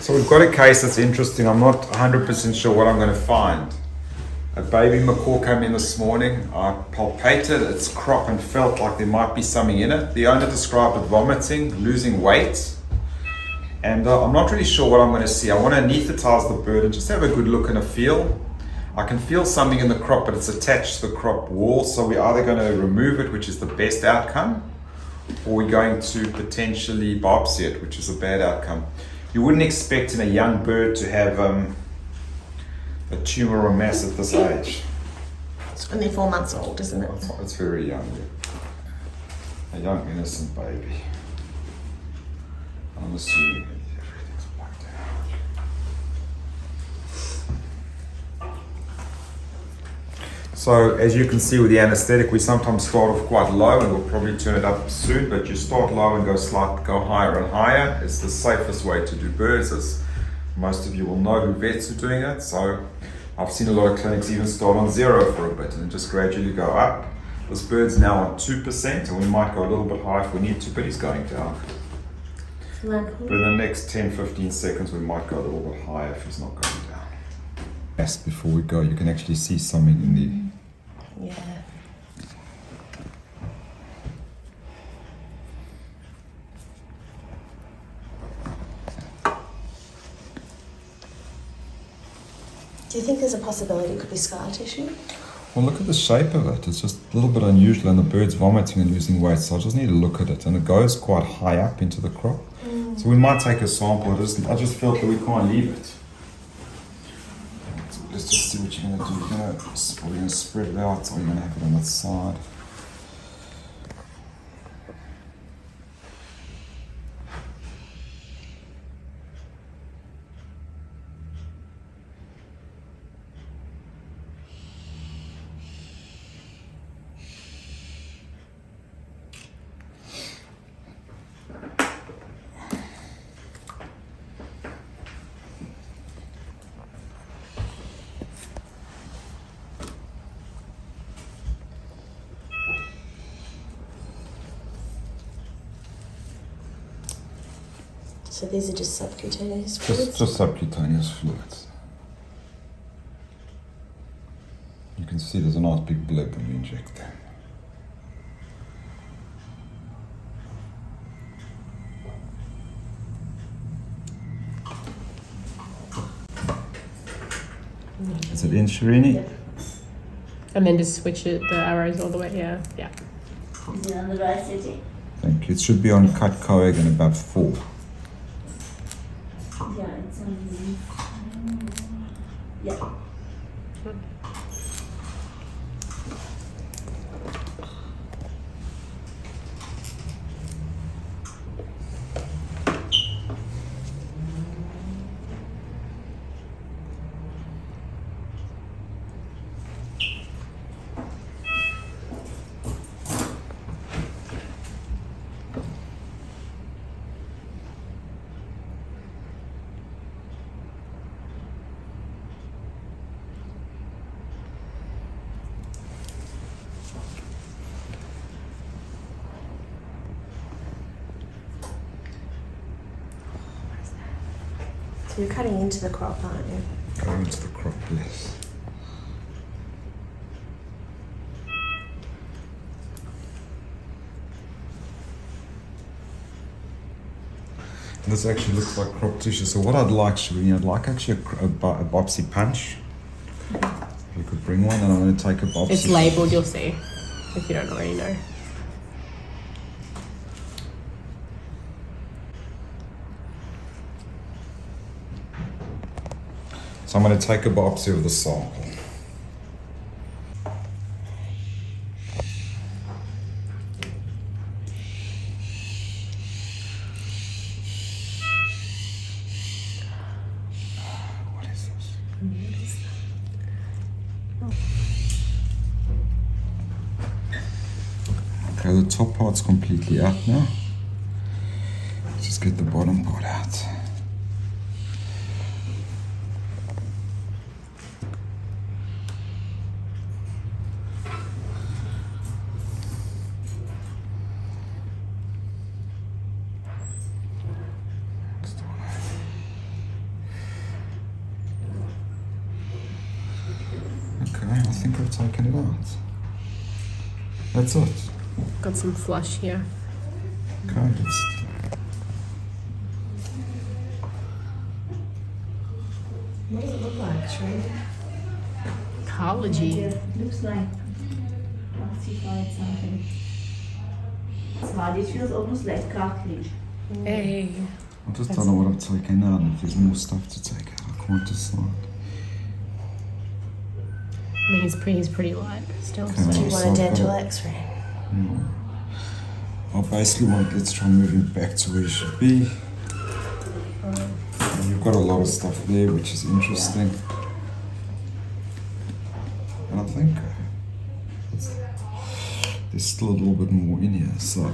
So we've got a case that's interesting. I'm not 100% sure what I'm going to find. A baby macaw came in this morning. I palpated its crop and felt like there might be something in it. The owner described it vomiting, losing weight. And I'm not really sure what I'm going to see. I want to anesthetize the bird and just have a good look and a feel. I can feel something in the crop, but it's attached to the crop wall. So we're either going to remove it, which is the best outcome, or we're going to potentially biopsy it, which is a bad outcome. You wouldn't expect in a young bird to have a tumor or mass at this age. It's only 4 months old, isn't it? It's very young. Yeah. A young innocent baby. I'm assuming everything's blacked out. So as you can see with the anesthetic, we sometimes start off quite low and we'll probably turn it up soon, but you start low and go higher and higher. It's the safest way to do birds, as most of you will know who vets are doing it. So I've seen a lot of clinics even start on 0 for a bit and just gradually go up. This bird's now on 2% and we might go a little bit higher if we need to, but he's going down. But in the next 10-15 seconds we might go a little bit higher if he's not going down. Yes, before we go, you can actually see something in the... Yeah. Do you think there's a possibility it could be scar tissue? Well, look at the shape of it. It's just a little bit unusual, and the bird's vomiting and losing weight, so I just need to look at it. And it goes quite high up into the crop. So we might take a sample. I just felt that we can't leave it. So let's just see what you're going to do. Are we going to spread it out, or are you going to have it on the side? So these are just subcutaneous fluids? Just subcutaneous fluids. You can see there's a nice big blip when we inject them. Is it in, Shirini? Yeah. And then just switch it, the arrows all the way, yeah. Is it on the right setting? Thank you. It should be on cut coag and about 4. Yeah, it's on. Yeah. So you're cutting into the crop, aren't you? Going into the crop, yes. This actually looks like crop tissue. So what I'd like, Shirini, I'd like actually a biopsy punch. If you could bring one, and I'm going to take a biopsy. It's labelled, you'll see, if you don't already know. So I'm going to take a biopsy of the sample. What is this? Okay, the top part's completely out now. Let's just get the bottom part out. think I've taken it out. That's it. Got some flush here. Okay, let's... What does it look like, Sheree? Cartilagey. It looks like calcified something. It's hard. It feels almost like cartilage. Hey. I just don't know what I've taken out and if there's more stuff to take out. I can't decide. I mean, he's pretty light still. Okay. So. Do you want So a I've dental got X-ray? I basically let's try and move him back to where he should be. And you've got a lot of stuff there, which is interesting. And I think there's still a little bit more in here, so.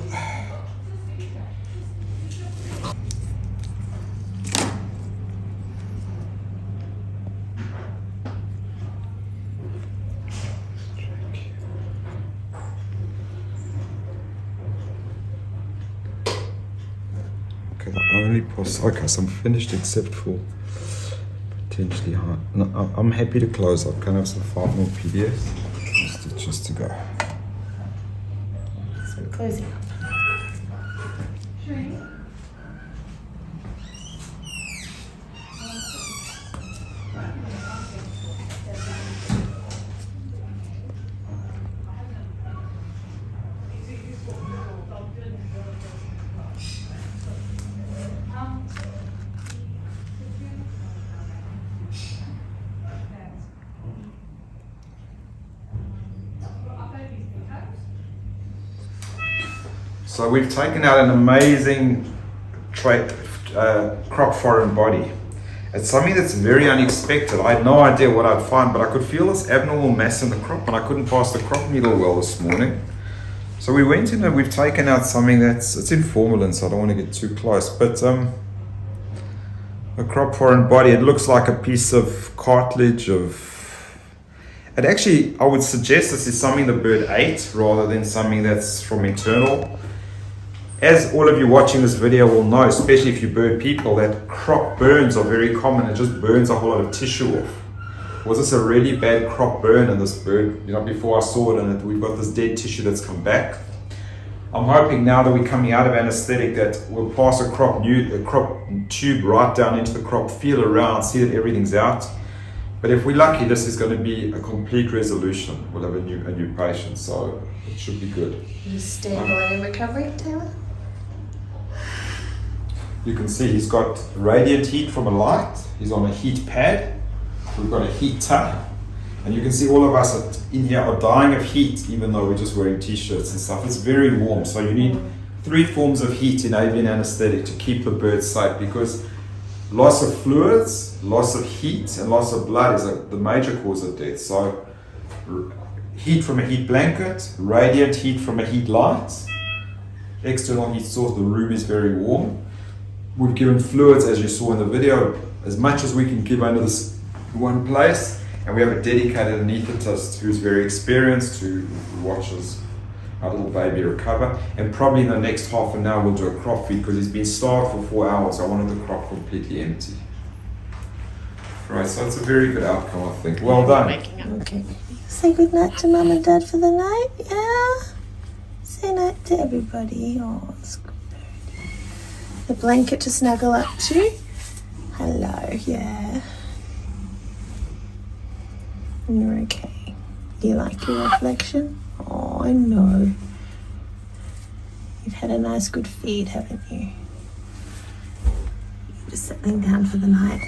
Okay, the only okay, so I'm finished except for potentially high. No, I'm happy to close up. Can I have some 5 more PDFs? Just to go. So we're closing up. So we've taken out an amazing crop foreign body. It's something that's very unexpected. I had no idea what I'd find, but I could feel this abnormal mass in the crop and I couldn't pass the crop needle well this morning. So we went in and we've taken out something it's in formalin, so I don't want to get too close, but a crop foreign body, it looks like a piece of cartilage and actually I would suggest this is something the bird ate rather than something that's from internal. As all of you watching this video will know, especially if you bird people, that crop burns are very common. It just burns a whole lot of tissue off. Was this a really bad crop burn in this bird? You know, before I saw it and we've got this dead tissue that's come back. I'm hoping now that we're coming out of anesthetic that we'll pass a crop tube right down into the crop, feel around, see that everything's out. But if we're lucky, this is going to be a complete resolution. We'll have a new patient, so it should be good. You stable and in recovery, Taylor? You can see he's got radiant heat from a light. He's on a heat pad. We've got a heater. And you can see all of us in here are dying of heat, even though we're just wearing t-shirts and stuff. It's very warm. So you need 3 forms of heat in avian anesthetic to keep the bird safe, because loss of fluids, loss of heat, and loss of blood is the major cause of death. So heat from a heat blanket, radiant heat from a heat light, external heat source, the room is very warm. We've given fluids, as you saw in the video, as much as we can give under this one place, and we have a dedicated anaesthetist who's very experienced, who watches our little baby recover. And probably in the next half an hour we'll do a crop feed, because he's been starved for 4 hours. I wanted the crop completely empty. Right, so it's a very good outcome, I think. Well done. Okay. Say good night to Mum and Dad for the night, yeah? Say night to everybody. Oh, it's good. The blanket to snuggle up to. Hello, yeah. You're okay. Do you like your reflection? Oh, I know. You've had a nice good feed, haven't you? You're just settling down for the night.